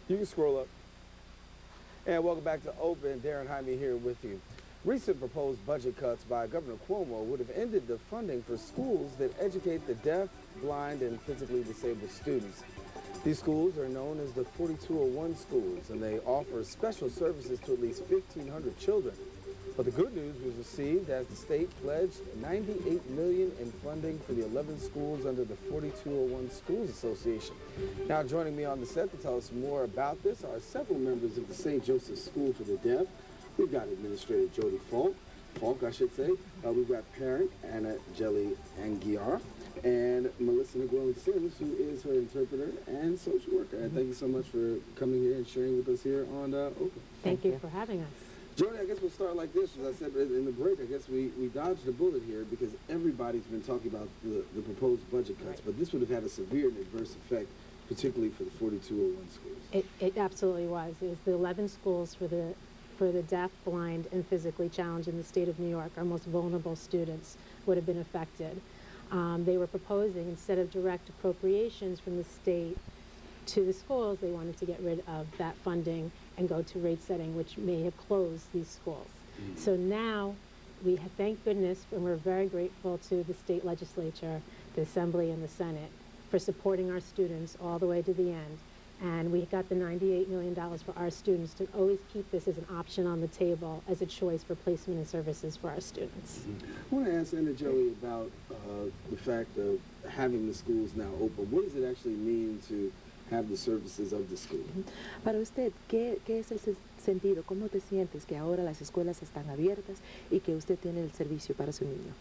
You can scroll up. And welcome back to Open. Darren Jaime here with you. Recent proposed budget cuts by Governor Cuomo would have ended the funding for schools that educate the deaf, blind, and physically disabled students. These schools are known as the 4201 schools, and they offer special services to at least 1,500 children. But the good news was received as the state pledged $98 million in funding for the 11 schools under the 4201 Schools Association. Now joining me on the set to tell us more about this are several members of the St. Joseph School for the Deaf. We've got Administrator Jody Falk, I should say. We've got parent Anna Jelly Anguiar, and Melissa Nguyen Sims, who is her interpreter and social worker. And thank you so much for coming here and sharing with us here on Open. Thank you for having us. Jody, I guess we'll start like this. As I said in the break, I guess we dodged a bullet here because everybody's been talking about the proposed budget cuts, but this would have had a severe and adverse effect, particularly for the 4201 schools. It absolutely was. It was the 11 schools for the deaf, blind, and physically challenged in the state of New York. Our most vulnerable students would have been affected. They were proposing, instead of direct appropriations from the state to the schools, they wanted to get rid of that funding and go to rate setting, which may have closed these schools. Mm-hmm. So now we have, thank goodness, and we're very grateful to the state legislature, the Assembly, and the Senate for supporting our students all the way to the end. And we got the $98 million for our students to always keep this as an option on the table as a choice for placement and services for our students. Mm-hmm. I want to ask Anna Jelly about the fact of having the schools now open. What does it actually mean to have the services of the school? Para usted, ¿qué es el sentido? ¿Cómo te sientes que ahora las escuelas están abiertas y que usted tiene el servicio para su niño?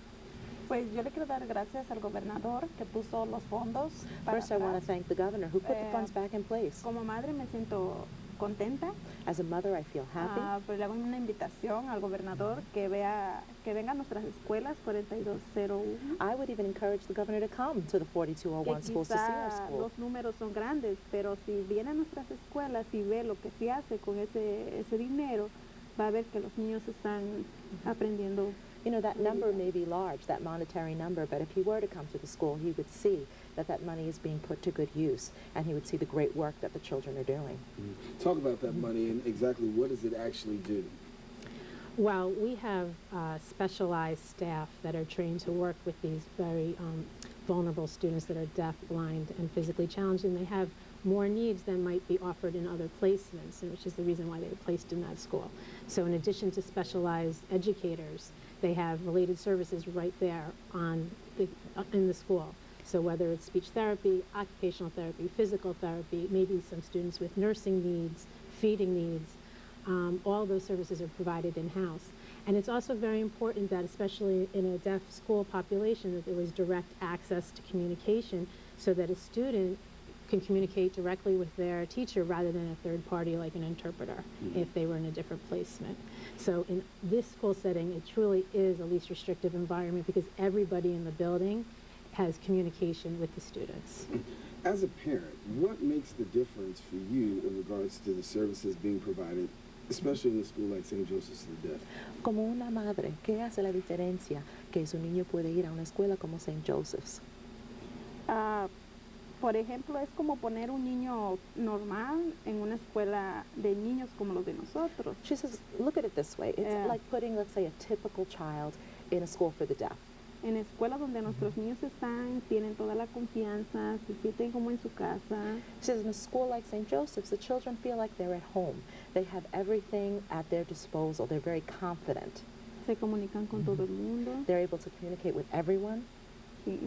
Pues yo le quiero dar gracias al gobernador que puso los fondos para First, I want to thank the governor who put the funds back in place. Como madre me siento contenta. As a mother, I feel happy. Pues le hago una invitación al gobernador que venga a nuestras escuelas 4201. I would even encourage the governor to come to the 4201 schools to see our school. Los números son grandes, pero si viene a nuestras escuelas y ve lo que se hace con ese dinero, va a ver que los niños están aprendiendo. You know, that number may be large, that monetary number, but if he were to come to the school, he would see that money is being put to good use, and he would see the great work that the children are doing. Mm-hmm. Talk about that money and exactly what does it actually do? Well, we have specialized staff that are trained to work with these very vulnerable students that are deaf, blind, and physically challenged, and they have more needs than might be offered in other placements, which is the reason why they were placed in that school. So in addition to specialized educators, they have related services right there in the school. So whether it's speech therapy, occupational therapy, physical therapy, maybe some students with nursing needs, feeding needs, all those services are provided in-house. And it's also very important that, especially in a deaf school population, that there was direct access to communication so that a student can communicate directly with their teacher rather than a third party like an interpreter if they were in a different placement. So in this school setting, it truly is a least restrictive environment because everybody in the building has communication with the students. As a parent, what makes the difference for you in regards to the services being provided, especially in a school like St. Joseph's the Deaf? Como una madre, ¿qué hace la diferencia que su niño puede ir a una escuela como St. Joseph's? Por ejemplo, es como poner un niño normal en una escuela de niños como los de nosotros. She says, look at it this way. It's like putting, let's say, a typical child in a school for the deaf. En escuelas donde nuestros niños tienen toda la confianza, se sienten como en su casa. She says, in a school like St. Joseph's, the children feel like they're at home. They have everything at their disposal. They're very confident. Se comunican con todo el mundo. They're able to communicate with everyone. Sí,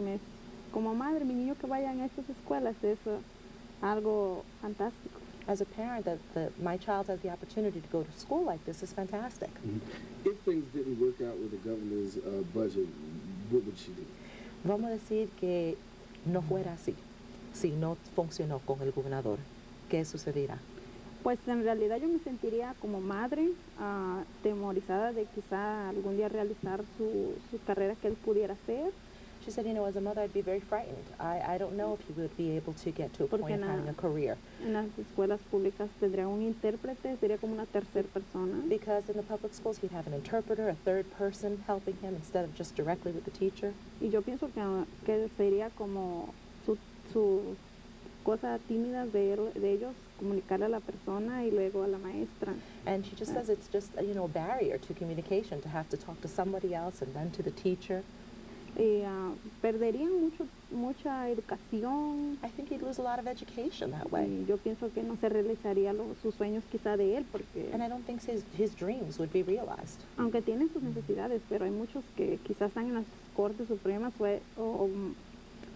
como madre, mi niño que vaya en estas escuelas es algo fantástico. As a parent, that my child has the opportunity to go to school like this is fantastic. Mm-hmm. If things didn't work out with the governor's budget, what would she do? Vamos a decir que no fuera así, si no funcionó con el gobernador. ¿Qué sucederá? Pues en realidad yo me sentiría como madre temorizada de quizá algún día realizar su carrera que él pudiera hacer. She said, you know, as a mother, I'd be very frightened. I don't know if he would be able to get to a point of having a career. En las escuelas públicas tendría un intérprete, sería como una tercera persona. Because in the public schools, he'd have an interpreter, a third person helping him instead of just directly with the teacher. Y yo pienso que sería como su cosas tímidas de ellos, comunicarle a la persona y luego a la maestra. And she just says it's just, a barrier to communication to have to talk to somebody else and then to the teacher. Perderían mucha educación. I think he'd lose a lot of education that way. Y yo pienso que no se realizaría sus sueños quizá de él, porque And I don't think his dreams would be realized. aunque tienen sus necesidades, pero hay muchos que quizás están en las Cortes Supremas o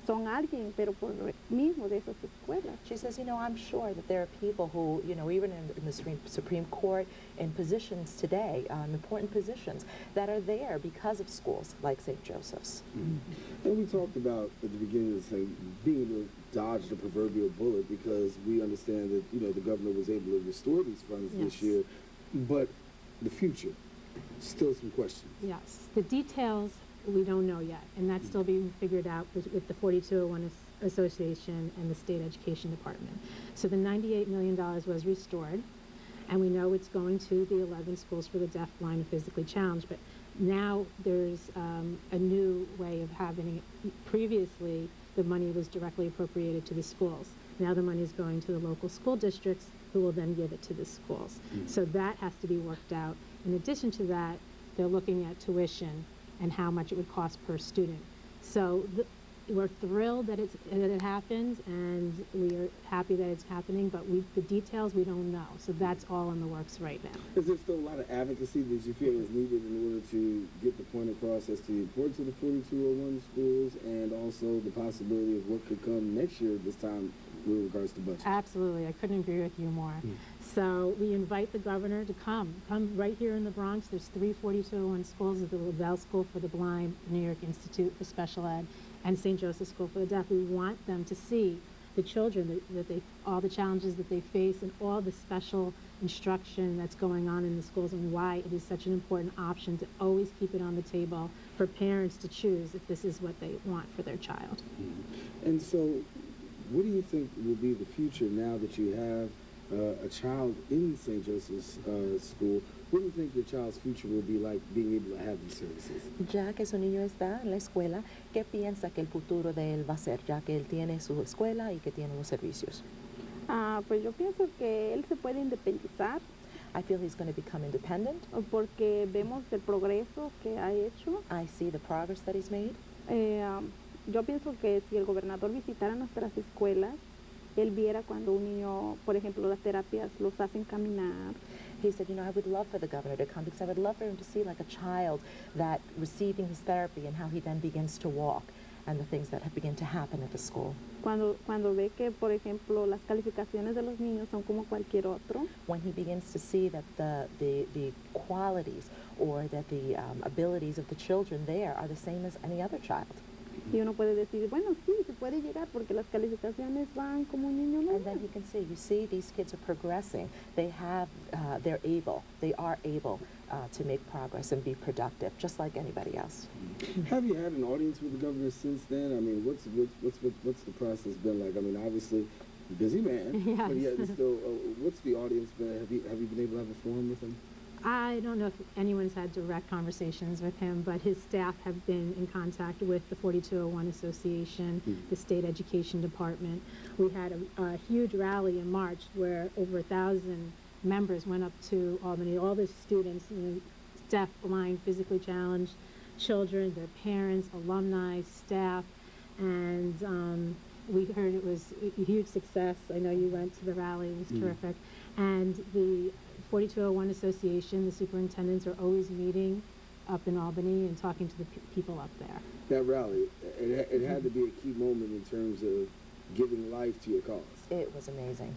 son alguien, pero por mismo de esas escuelas. She says, I'm sure that there are people who, even in the Supreme Court, in positions today, important positions, that are there because of schools like St. Joseph's. And we talked about at the beginning of the thing being able to dodge the proverbial bullet, because we understand that the governor was able to restore these funds this Yes. year, but the future, still some questions. Yes, the details we don't know yet, and that's still being figured out with the 4201 Association and the State Education Department. So the $98 million was restored, and we know it's going to the 11 schools for the deaf, blind, and physically challenged, but now there's a new way of having it. Previously, the money was directly appropriated to the schools. Now the money is going to the local school districts, who will then give it to the schools. So that has to be worked out. In addition to that, they're looking at tuition and how much it would cost per student. So we're thrilled that it happens, and we are happy that it's happening, but the details we don't know. So that's all in the works right now. Is there still a lot of advocacy that you feel is needed in order to get the point across as to the importance of the 4201 schools, and also the possibility of what could come next year this time with regards to budget? Absolutely, I couldn't agree with you more. So we invite the governor to come right here in the Bronx. There's 3 4201 schools: the LaBelle School for the Blind, the New York Institute for Special Ed, and St. Joseph School for the Deaf. We want them to see the children, all the challenges that they face, and all the special instruction that's going on in the schools, and why it is such an important option to always keep it on the table for parents to choose if this is what they want for their child. And so, what do you think will be the future now that you have a child in St. Joseph's School? What do you think your child's future will be like, being able to have these services? Ya que su niño está en la escuela, ¿qué piensa que el futuro de él va a ser, ya que él tiene su escuela y que tiene los servicios? Pues yo pienso que él se puede independizar, I feel he's going to become independent. porque vemos el progreso que ha hecho. I see the progress that he's made. Yo pienso que si el gobernador visitara nuestras escuelas, él viera cuando un niño, por ejemplo, las terapias los hacen caminar. He said, I would love for the governor to come, because I would love for him to see like a child that receiving his therapy and how he then begins to walk, and the things that have begun to happen at the school. Cuando ve que, por ejemplo, las calificaciones de los niños son como cualquier otro, When he begins to see that the qualities or that the abilities of the children there are the same as any other child. y uno puede decir, bueno, sí, se puede llegar porque las calificaciones van como un niño And then normal. he can see, these kids are progressing. They are able to make progress and be productive, just like anybody else. Have you had an audience with the governor since then? I mean, what's the process been like? I mean, obviously, busy man, Yes. but yet it's still, what's the audience been? Have you been able to have a forum with him? I don't know if anyone's had direct conversations with him, but his staff have been in contact with the 4201 Association, the State Education Department. We had a huge rally in March where over 1,000 members went up to Albany, all the students, deaf, blind, physically challenged children, their parents, alumni, staff, and we heard it was a huge success. I know you went to the rally, it was terrific. And the 4201 Association, the superintendents are always meeting up in Albany and talking to the people up there. That rally, it had to be a key moment in terms of giving life to your cause. It was amazing.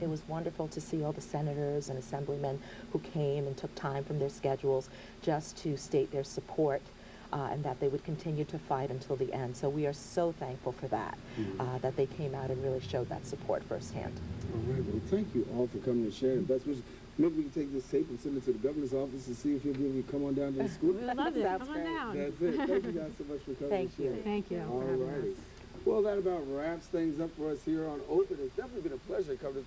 It was wonderful to see all the senators and assemblymen who came and took time from their schedules just to state their support, and that they would continue to fight until the end. So we are so thankful for that, that they came out and really showed that support firsthand. All right, well, thank you all for coming and sharing. Best wishes. Maybe we can take this tape and send it to the governor's office and see if he'll be able to come on down to the school. We would love it. Sounds Come on great. down. That's it. Thank you guys so much for coming. Thank and sharing. you. Thank you. All for having righty. us. Well, that about wraps things up for us here on Open. It's definitely been a pleasure coming to